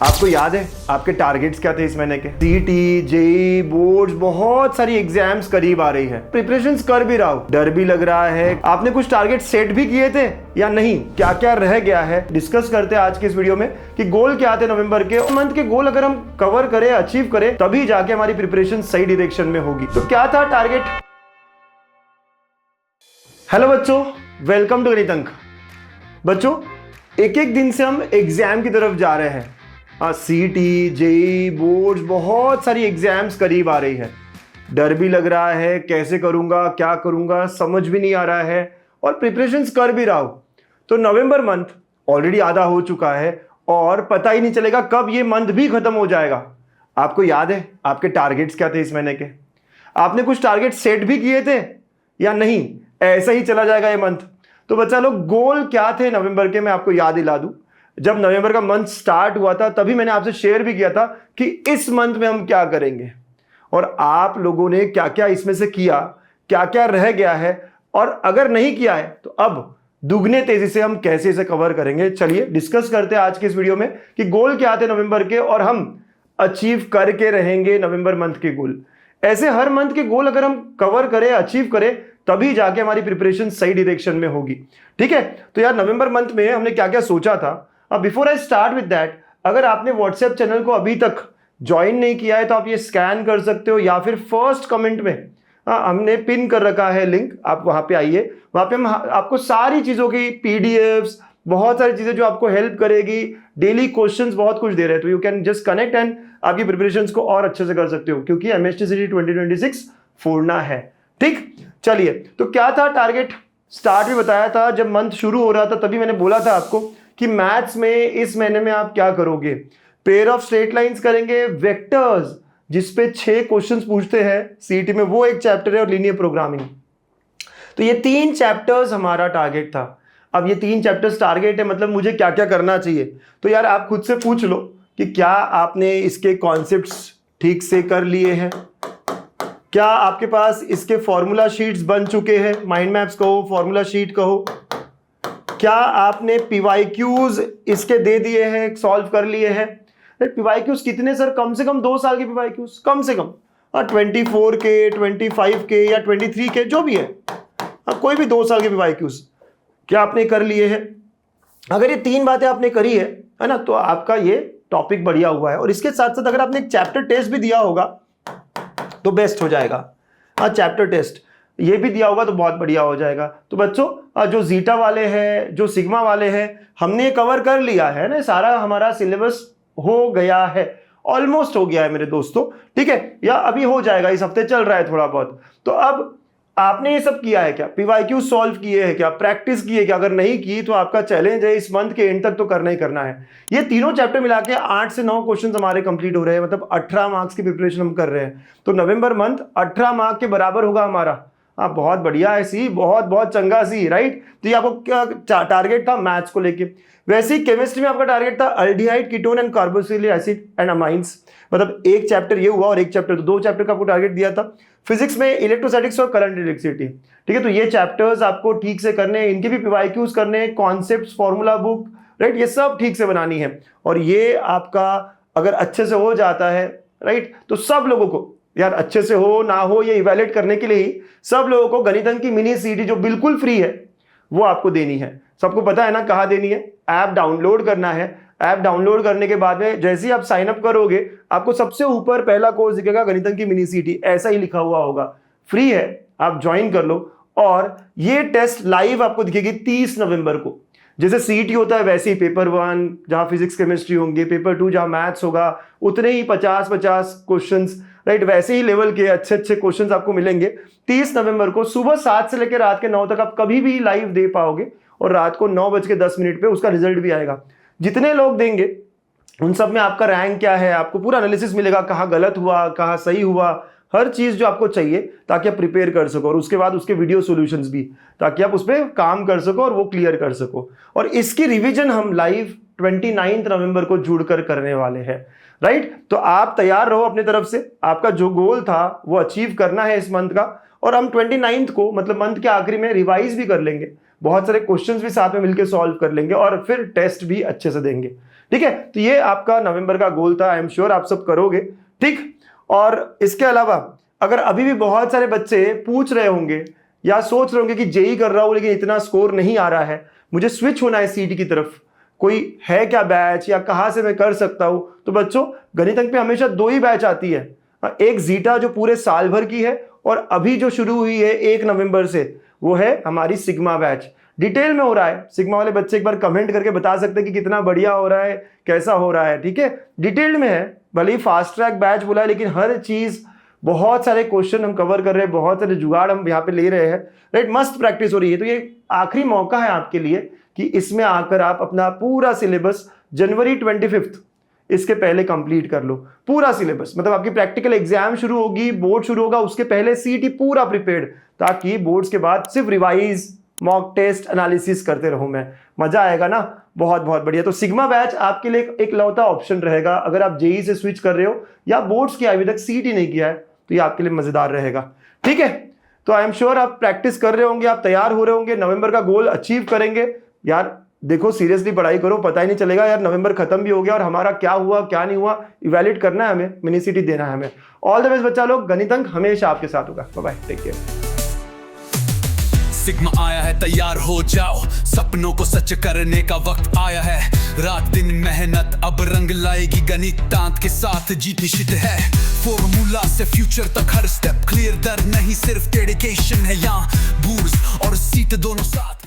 आपको याद है आपके टारगेट्स क्या थे इस महीने के? सीटी, जेई, बोर्ड्स, बहुत सारी एग्जाम्स करीब आ रही है। प्रिपरेशंस कर भी रहा हूं, डर भी लग रहा है। आपने कुछ टारगेट सेट भी किए थे या नहीं? क्या क्या रह गया है डिस्कस करते हैं आज के इस वीडियो में कि गोल क्या थे नवंबर के। मंथ के गोल अगर हम कवर करें, अचीव करें, तभी जाके हमारी प्रिपरेशन सही डायरेक्शन में होगी। तो क्या था टारगेट? हेलो बच्चों, वेलकम टू गणित अंक। बच्चों, एक एक दिन से हम एग्जाम की तरफ जा रहे हैं। सीटी, जेई, बोर्ड्स, बहुत सारी एग्जाम्स करीब आ रही है। डर भी लग रहा है, कैसे करूंगा, क्या करूंगा, समझ भी नहीं आ रहा है और प्रिपरेशंस कर भी रहा हूं। तो नवंबर मंथ ऑलरेडी आधा हो चुका है और पता ही नहीं चलेगा कब ये मंथ भी खत्म हो जाएगा। आपको याद है आपके टारगेट्स क्या थे इस महीने के? आपने कुछ टारगेट सेट भी किए थे या नहीं? ऐसा ही चला जाएगा ये मंथ। तो बच्चा लोग, गोल क्या थे नवंबर के, मैं आपको याद दिला दूं। जब नवंबर का मंथ स्टार्ट हुआ था तभी मैंने आपसे शेयर भी किया था कि इस मंथ में हम क्या करेंगे और आप लोगों ने क्या क्या इसमें से किया, क्या क्या रह गया है और अगर नहीं किया है तो अब दुगने तेजी से हम कैसे इसे कवर करेंगे। चलिए डिस्कस करते हैं आज के इस वीडियो में कि गोल क्या थे नवंबर के और हम अचीव करके रहेंगे नवंबर मंथ के गोल। ऐसे हर मंथ के गोल अगर हम कवर करें, अचीव करें, तभी जाके हमारी प्रिपरेशन सही डायरेक्शन में होगी। ठीक है, तो यार नवंबर मंथ में हमने क्या क्या सोचा था। अब before I start with that, अगर आपने व्हाट्सएप चैनल को अभी तक ज्वाइन नहीं किया है तो आप ये स्कैन कर सकते हो या फिर फर्स्ट कमेंट में हमने पिन कर रखा है लिंक, आप वहां पे आइए। वहां पे हम आपको सारी चीजों की पीडीएफ्स, बहुत सारी चीजें जो आपको हेल्प करेगी, डेली क्वेश्चंस बहुत कुछ दे रहे हैं। तो you can just connect and आपकी प्रिपरेशंस को और अच्छे से कर सकते हो क्योंकि एमएसटी 2026 फोड़ना है। ठीक, चलिए, तो क्या था टारगेट? स्टार्ट भी बताया था, जब मंथ शुरू हो रहा था तभी मैंने बोला था आपको कि मैथ्स में इस महीने में आप क्या करोगे। पेयर ऑफ स्ट्रेट लाइंस करेंगे, वेक्टर्स जिसपे 6 क्वेश्चंस पूछते हैं सीटी में, वो एक चैप्टर है, और लीनियर प्रोग्रामिंग। तो ये 3 चैप्टर्स हमारा टारगेट था। अब ये 3 चैप्टर्स टारगेट है, मतलब मुझे क्या क्या करना चाहिए। तो यार आप खुद से पूछ लो कि क्या आपने इसके कॉन्सेप्ट्स ठीक से कर लिए हैं, क्या आपके पास इसके फॉर्मूला शीट्स बन चुके हैं, माइंड मैप्स कहो, फॉर्मूला शीट कहो, क्या आपने पीवाईक्यूज इसके दे दिए हैं, सॉल्व कर लिए हैं। पीवाईक्यूज कितने सर? कम से कम 2 साल के पीवाईक्यूज, कम से कम 24 के, 25 के या 23 के, जो भी है, कोई भी 2 साल के पीवाईक्यूज क्या आपने कर लिए हैं? अगर ये 3 बातें आपने करी है ना, तो आपका ये टॉपिक बढ़िया हुआ है। और इसके साथ साथ अगर आपने एक चैप्टर टेस्ट भी दिया होगा तो बेस्ट हो जाएगा। चैप्टर टेस्ट ये भी दिया होगा तो बहुत बढ़िया हो जाएगा। तो बच्चों, जो जीटा वाले हैं, जो सिग्मा वाले हैं, हमने कवर कर लिया है ना, सारा हमारा सिलेबस हो गया है, ऑलमोस्ट हो गया है मेरे दोस्तों। ठीक है, या अभी हो जाएगा, इस हफ्ते चल रहा है थोड़ा बहुत। तो अब आपने ये सब किया है क्या? पीवाईक्यू सॉल्व किए हैं क्या? प्रैक्टिस की है क्या? अगर नहीं की तो आपका चैलेंज है इस मंथ के एंड तक तो करना ही करना है। ये तीनों चैप्टर मिला के 8 से 9 क्वेश्चन हमारे कंप्लीट हो रहे हैं, मतलब 18 मार्क्स की प्रिपरेशन हम कर रहे हैं। तो नवंबर मंथ 18 मार्क्स के बराबर होगा हमारा। बहुत बढ़िया है सी, बहुत बहुत चंगा सी, राइट। तो ये आपको क्या टारगेट था मैथ्स को लेके। वैसे ही केमिस्ट्री में आपका टारगेट था aldehyde, ketone and carboxylic acid and amines, मतलब एक चैप्टर ये हुआ और एक चैप्टर, तो 2 चैप्टर का आपको टारगेट दिया था। फिजिक्स में इलेक्ट्रोस्टैटिक्स और करंट इलेक्ट्रिसिटी। ठीक है, तो ये चैप्टर्स आपको ठीक से करने हैं, इनके भी पीवाईक्यूज करने हैं, कॉन्सेप्ट्स, फॉर्मूला बुक, राइट, ये सब ठीक से बनानी है। और ये आपका अगर अच्छे से हो जाता है, राइट, तो सब लोगों को, यार अच्छे से हो ना हो ये इवैल्यूएट करने के लिए ही सब लोगों को गणित अंक की मिनी सीडी जो बिल्कुल फ्री है वो आपको देनी है। सबको पता है ना कहाँ देनी है? ऐप डाउनलोड करना है। ऐप डाउनलोड करने के बाद में जैसे ही आप साइन अप करोगे, आपको सबसे ऊपर पहला कोर्स दिखेगा गणित अंक की मिनी सीडी, ऐसा ही लिखा हुआ होगा, फ्री है, आप ज्वाइन कर लो। और ये टेस्ट लाइव आपको दिखेगी 30 नवंबर को। जैसे सीटी होता है वैसे ही पेपर 1 जहां फिजिक्स केमिस्ट्री होंगे, पेपर 2 जहां मैथ्स होगा, उतने ही 50-50 क्वेश्चंस, राइट, वैसे ही लेवल के अच्छे अच्छे क्वेश्चंस आपको मिलेंगे। 30 नवंबर को सुबह 7 से लेकर रात के 9 तक आप कभी भी लाइव दे पाओगे और रात को 9:10 पे उसका रिजल्ट भी आएगा। जितने लोग देंगे उन सब में आपका रैंक क्या है, आपको पूरा एनालिसिस मिलेगा, कहाँ गलत हुआ, कहाँ सही हुआ, हर चीज जो आपको चाहिए ताकि आप प्रिपेयर कर सको। और उसके बाद उसके वीडियो सॉल्यूशंस भी, ताकि आप उस पर काम कर सको और वो क्लियर कर सको। और इसकी रिवीजन हम लाइव 29 नवंबर को जुड़कर करने वाले हैं, राइट। तो आप तैयार रहो अपने तरफ से, आपका जो गोल था वो अचीव करना है इस मंथ का। और हम 29 को, मतलब मंथ के आखिरी में, रिवाइज भी कर लेंगे, बहुत सारे क्वेश्चंस भी साथ में मिलकर सॉल्व कर लेंगे और फिर टेस्ट भी अच्छे से देंगे। ठीक है, तो ये आपका नवंबर का गोल था। आई एम श्योर आप सब करोगे। ठीक, और इसके अलावा अगर अभी भी बहुत सारे बच्चे पूछ रहे होंगे या सोच रहे होंगे कि जेई कर रहा हूं लेकिन इतना स्कोर नहीं आ रहा है, मुझे स्विच होना है सीईटी की तरफ, कोई है क्या बैच या कहां से मैं कर सकता हूं, तो बच्चों गणित अंक पे हमेशा 2 ही बैच आती है। एक जीटा जो पूरे साल भर की है, और अभी जो शुरू हुई है 1 नवंबर से, वो है हमारी सिग्मा बैच। डिटेल में हो रहा है, सिग्मा वाले बच्चे एक बार कमेंट करके बता सकते हैं कि कितना बढ़िया हो रहा है, कैसा हो रहा है। ठीक है, डिटेल्ड में है, भले ही फास्ट ट्रैक बैच बोला है, लेकिन हर चीज, बहुत सारे क्वेश्चन हम कवर कर रहे हैं, बहुत सारे जुगाड़ हम यहाँ पे ले रहे हैं। राइट, मस्त प्रैक्टिस हो रही है। तो ये आखिरी मौका है आपके लिए कि इसमें आकर आप अपना पूरा सिलेबस जनवरी 25 इसके पहले कंप्लीट कर लो। पूरा सिलेबस मतलब आपकी प्रैक्टिकल एग्जाम शुरू होगी, बोर्ड शुरू होगा, उसके पहले सीईटी पूरा प्रिपेयर्ड, ताकि बोर्ड्स के बाद सिर्फ रिवाइज, मॉक टेस्ट, एनालिसिस करते रहूं मैं। मजा आएगा ना, बहुत बहुत बढ़िया। तो सिग्मा बैच आपके लिए एक लौता ऑप्शन रहेगा अगर आप जेई से स्विच कर रहे हो या बोर्ड्स की अभी तक सीईटी नहीं किया है, तो ये आपके लिए मजेदार रहेगा। ठीक है, तो आई एम श्योर आप प्रैक्टिस कर रहे होंगे, आप तैयार हो रहे होंगे, नवंबर का गोल अचीव करेंगे। यार देखो, सीरियसली पढ़ाई करो, पता ही नहीं चलेगा यार नवंबर खत्म भी हो गया और हमारा क्या हुआ क्या नहीं हुआ, इवैल्यूएट करना है हमें, मिनी सीटी देना है हमें। ऑल द बेस्ट बच्चा लोग, गणित अंक हमेशा आपके साथ होगा। Bye bye, take care. Sigma आया है, तैयार हो जाओ, सपनों को सच करने का वक्त आया है। रात दिन मेहनत अब रंग लाएगी, गणितांत के साथ जीत निश्चित है। फॉर्मूला से फ्यूचर तक हर स्टेप क्लियर, डर नहीं सिर्फ डेडिकेशन है यहाँ, बूर्स और सीट दोनों साथ।